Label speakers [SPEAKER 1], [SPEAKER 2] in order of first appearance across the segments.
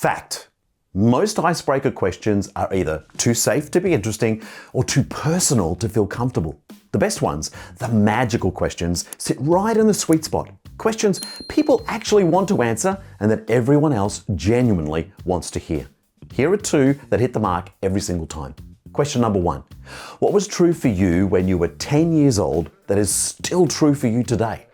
[SPEAKER 1] Fact: most icebreaker questions are either too safe to be interesting or too personal to feel comfortable. The best ones, the magical questions, sit right in the sweet spot. Questions people actually want to answer and that everyone else genuinely wants to hear. Here are two that hit the mark every single time. Question number 1. What was true for you when you were 10 years old that is still true for you today?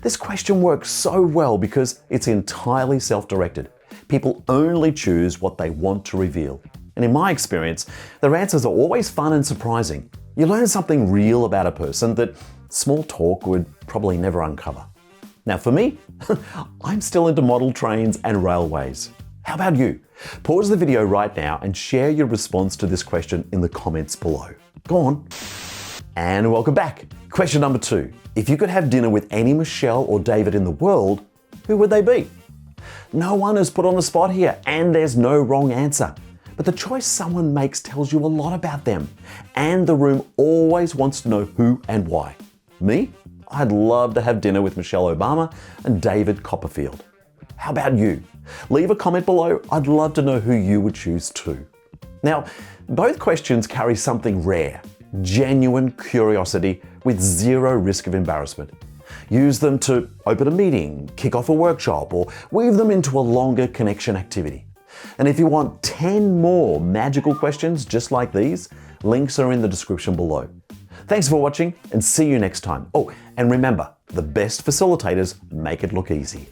[SPEAKER 1] This question works so well because it's entirely self-directed. People only choose what they want to reveal. And in my experience, their answers are always fun and surprising. You learn something real about a person that small talk would probably never uncover. Now for me, I'm still into model trains and railways. How about you? Pause the video right now and share your response to this question in the comments below. Go on. And welcome back. Question number 2. If you could have dinner with any Michelle or David in the world, who would they be? No one is put on the spot here, and there's no wrong answer. But the choice someone makes tells you a lot about them, and the room always wants to know who and why. Me? I'd love to have dinner with Michelle Obama and David Copperfield. How about you? Leave a comment below. I'd love to know who you would choose too. Now, both questions carry something rare, genuine curiosity with zero risk of embarrassment. Use them to open a meeting, kick off a workshop, or weave them into a longer connection activity. And if you want 10 more magical questions just like these, links are in the description below. Thanks for watching and see you next time. Oh, and remember, the best facilitators make it look easy.